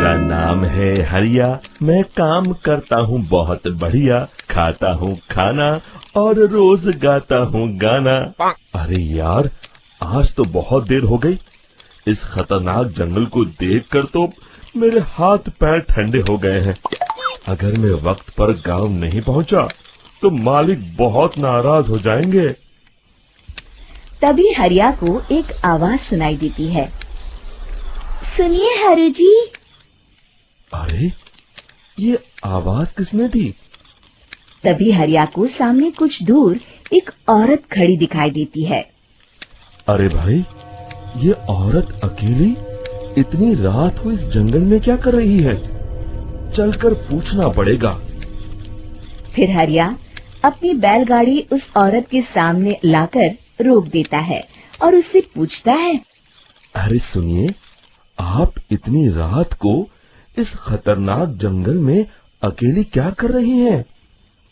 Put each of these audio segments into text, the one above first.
मेरा नाम है हरिया, मैं काम करता हूँ बहुत बढ़िया, खाता हूँ खाना और रोज गाता हूँ गाना। अरे यार, आज तो बहुत देर हो गई। इस खतरनाक जंगल को देखकर तो मेरे हाथ पैर ठंडे हो गए हैं। अगर मैं वक्त पर गांव नहीं पहुंचा तो मालिक बहुत नाराज हो जाएंगे। तभी हरिया को एक आवाज सुनाई देती है। सुनिए हरु जी। अरे, ये आवाज किसने दी? तभी हरिया को सामने कुछ दूर एक औरत खड़ी दिखाई देती है। अरे भाई, ये औरत अकेली इतनी रात को इस जंगल में क्या कर रही है? चलकर पूछना पड़ेगा। फिर हरिया अपनी बैलगाड़ी उस औरत के सामने लाकर रोक देता है और उससे पूछता है। अरे सुनिए, आप इतनी रात को इस खतरनाक जंगल में अकेली क्या कर रही हैं?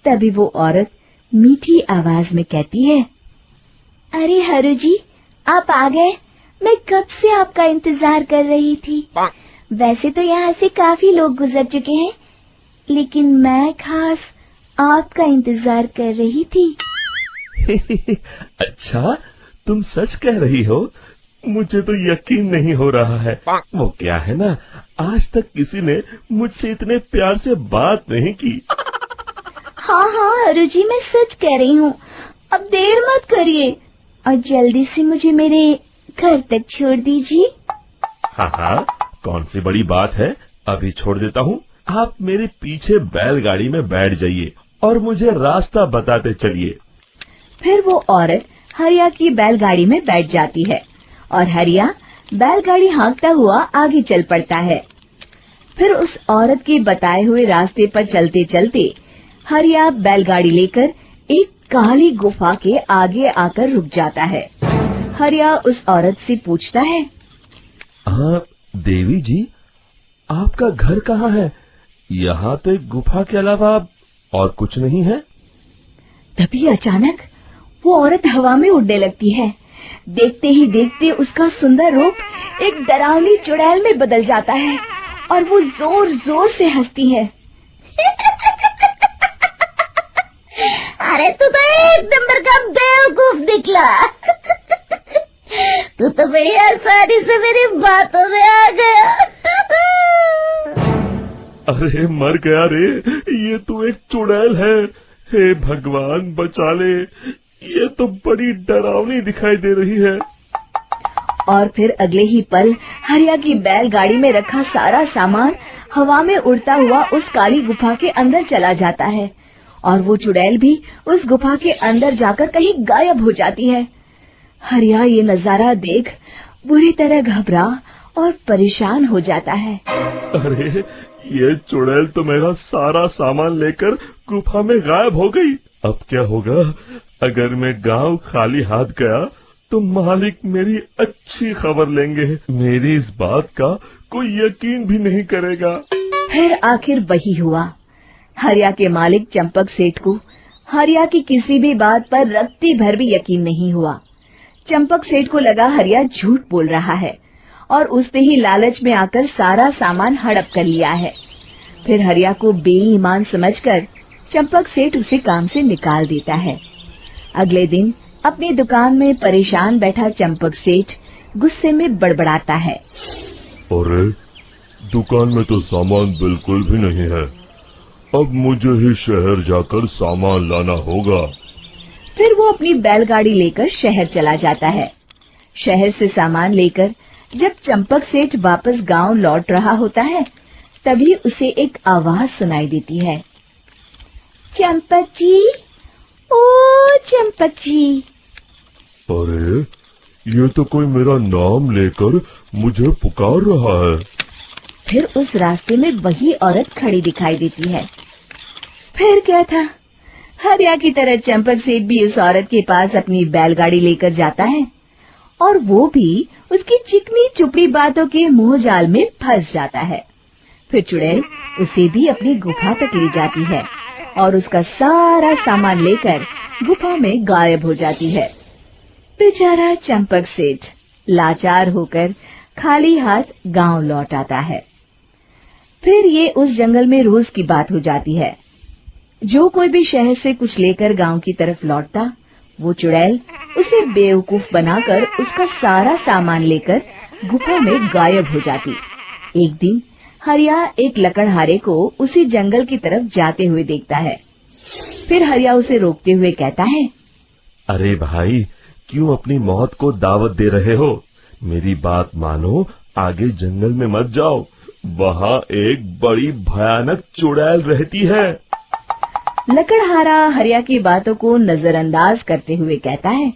तभी वो औरत मीठी आवाज में कहती है, अरे हरु जी, आप आ गए। मैं कब से आपका इंतजार कर रही थी। वैसे तो यहाँ से काफी लोग गुजर चुके हैं, लेकिन मैं खास आपका इंतजार कर रही थी। अच्छा, तुम सच कह रही हो? मुझे तो यकीन नहीं हो रहा है। वो क्या है ना, आज तक किसी ने मुझसे इतने प्यार से बात नहीं की। हाँ हाँ हरु जी, मैं सच कह रही हूँ। अब देर मत करिए और जल्दी से मुझे मेरे घर तक छोड़ दीजिए। हाँ हाँ, कौन सी बड़ी बात है, अभी छोड़ देता हूँ। आप मेरे पीछे बैलगाड़ी में बैठ जाइए और मुझे रास्ता बताते चलिए। फिर वो औरत हरिया की बैलगाड़ी में बैठ जाती है और हरिया बैलगाड़ी हाँकता हुआ आगे चल पड़ता है। फिर उस औरत के बताए हुए रास्ते पर चलते चलते हरिया बैलगाड़ी लेकर एक काली गुफा के आगे आकर रुक जाता है। हरिया उस औरत से पूछता है, हाँ देवी जी, आपका घर कहाँ है? यहाँ तो एक गुफा के अलावा और कुछ नहीं है। तभी अचानक वो औरत हवा में उड़ने लगती है। देखते ही देखते उसका सुंदर रूप एक डरावनी चुड़ैल में बदल जाता है और वो जोर जोर से हंसती है। अरे तू तो एक नंबर का बेवकूफ निकला। तू तो बड़ी आसानी से मेरी बातों में आ गया। अरे मर गया रे, ये तो एक चुड़ैल है। हे भगवान बचा ले, ये तो बड़ी डरावनी दिखाई दे रही है। और फिर अगले ही पल हरिया की बैलगाड़ी में रखा सारा सामान हवा में उड़ता हुआ उस काली गुफा के अंदर चला जाता है और वो चुड़ैल भी उस गुफा के अंदर जाकर कहीं गायब हो जाती है। हरिया ये नजारा देख बुरी तरह घबरा और परेशान हो जाता है। अरे, ये चुड़ैल तो मेरा सारा सामान लेकर गुफा में गायब हो गई। अब क्या होगा? अगर मैं गांव खाली हाथ गया तो मालिक मेरी अच्छी खबर लेंगे। मेरी इस बात का कोई यकीन भी नहीं करेगा। फिर आखिर वही हुआ। हरिया के मालिक चंपक सेठ को हरिया की किसी भी बात पर रत्ती भर भी यकीन नहीं हुआ। चंपक सेठ को लगा हरिया झूठ बोल रहा है और उसने ही लालच में आकर सारा सामान हड़प कर लिया है। फिर हरिया को बेईमान समझकर चंपक सेठ उसे काम से निकाल देता है। अगले दिन अपनी दुकान में परेशान बैठा चंपक सेठ गुस्से में बड़बड़ाता है। अरे, दुकान में तो सामान बिल्कुल भी नहीं है। अब मुझे ही शहर जाकर सामान लाना होगा। फिर वो अपनी बैलगाड़ी लेकर शहर चला जाता है। शहर से सामान लेकर जब चंपक सेठ वापस गांव लौट रहा होता है, तभी उसे एक आवाज सुनाई देती है। चंपक जी, ओ चंपक जी। अरे, ये तो कोई मेरा नाम लेकर मुझे पुकार रहा है। फिर उस रास्ते में वही औरत खड़ी दिखाई देती है। फिर क्या था, हरिया की तरह चंपक सेठ भी उस औरत के पास अपनी बैलगाड़ी लेकर जाता है और वो भी उसकी चिकनी चुपड़ी बातों के मुंह जाल में फंस जाता है। फिर चुड़ैल उसे भी अपनी गुफा तक ले जाती है और उसका सारा सामान लेकर गुफा में गायब हो जाती है। बेचारा चंपक सेठ लाचार होकर खाली हाथ गांव लौट आता है। फिर ये उस जंगल में रोज की बात हो जाती है। जो कोई भी शहर से कुछ लेकर गांव की तरफ लौटता, वो चुड़ैल उसे बेवकूफ बनाकर उसका सारा सामान लेकर गुफा में गायब हो जाती। एक दिन हरिया एक लकड़हारे को उसी जंगल की तरफ जाते हुए देखता है। फिर हरिया उसे रोकते हुए कहता है, अरे भाई, क्यों अपनी मौत को दावत दे रहे हो? मेरी बात मानो, आगे जंगल में मत जाओ, वहाँ एक बड़ी भयानक चुड़ैल रहती है। लकड़हारा हरिया की बातों को नजरअंदाज करते हुए कहता है,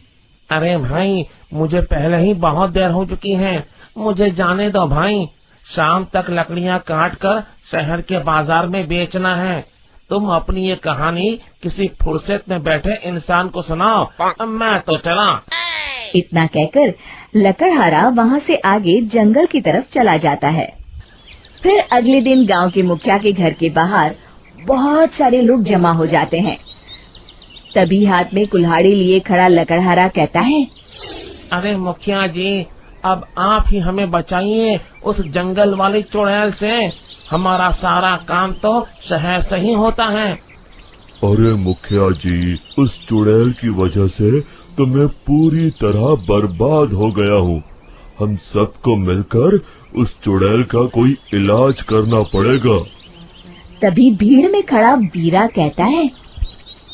अरे भाई, मुझे पहले ही बहुत देर हो चुकी है, मुझे जाने दो भाई। शाम तक लकड़ियाँ काट कर शहर के बाजार में बेचना है। तुम अपनी ये कहानी किसी फुर्सत में बैठे इंसान को सुनाओ, मैं तो चला। इतना कहकर लकड़हारा वहाँ से आगे जंगल की तरफ चला जाता है। फिर अगले दिन गांव के मुखिया के घर के बाहर बहुत सारे लोग जमा हो जाते हैं। तभी हाथ में कुल्हाड़ी लिए खड़ा लकड़हारा कहता है, अरे मुखिया जी, अब आप ही हमें बचाइए उस जंगल वाली चुड़ैल से। हमारा सारा काम तो शहर से ही होता है। अरे मुखिया जी, उस चुड़ैल की वजह से तो मैं पूरी तरह बर्बाद हो गया हूँ। हम सबको मिलकर उस चुड़ैल का कोई इलाज करना पड़ेगा। तभी भीड़ में खड़ा वीरा कहता है,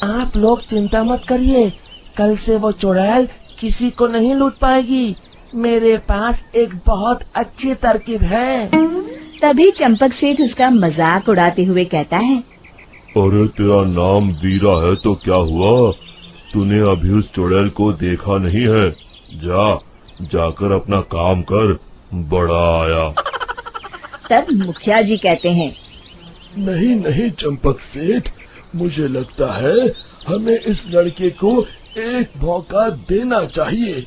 आप लोग चिंता मत करिए, कल से वो चुड़ैल किसी को नहीं लूट पाएगी। मेरे पास एक बहुत अच्छी तरकीब है। तभी चंपक सेठ उसका मजाक उड़ाते हुए कहता है, अरे तेरा नाम वीरा है तो क्या हुआ? तूने अभी उस चुड़ैल को देखा नहीं है? जाकर अपना काम कर, बड़ा आया। तब मुखिया जी कहते हैं, नहीं चंपक सेठ, मुझे लगता है हमें इस लड़के को एक मौका देना चाहिए।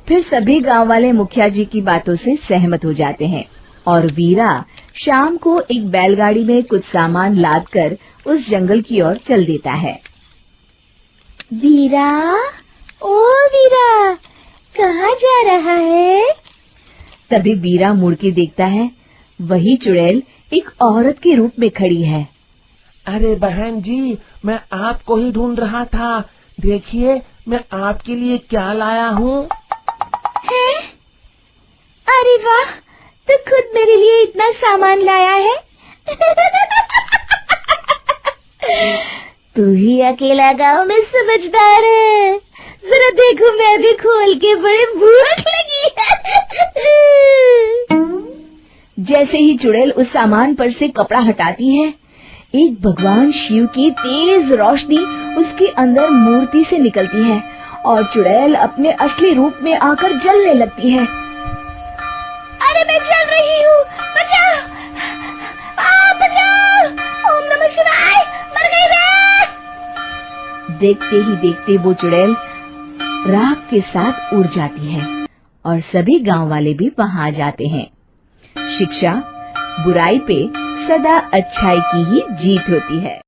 फिर सभी गांव वाले मुखिया जी की बातों से सहमत हो जाते हैं और वीरा शाम को एक बैलगाड़ी में कुछ सामान लादकर उस जंगल की ओर चल देता है। वीरा, ओ वीरा, कहाँ जा रहा है? तभी वीरा मुड़ के देखता है, वही चुड़ैल एक औरत के रूप में खड़ी है। अरे बहन जी, मैं आपको ही ढूंढ रहा था। देखिए, मैं आपके लिए क्या लाया हूँ। है? अरे वाह, तो खुद मेरे लिए इतना सामान लाया है। तू ही अकेला गांव में समझदार है। जरा देखो, मैं भी खोल के, बड़े भूख लगी है। जैसे ही चुड़ैल उस सामान पर से कपड़ा हटाती है, एक भगवान शिव की तेज रोशनी उसके अंदर मूर्ति से निकलती है और चुड़ैल अपने असली रूप में आकर जलने लगती है। अरे मैं जल रही हूँ, बचाओ! बचाओ! ओम नमः शिवाय, मर गई मैं! देखते ही देखते वो चुड़ैल राख के साथ उड़ जाती है और सभी गांव वाले भी वहां जाते हैं। शिक्षा बुराई पे सदा अच्छाई की ही जीत होती है।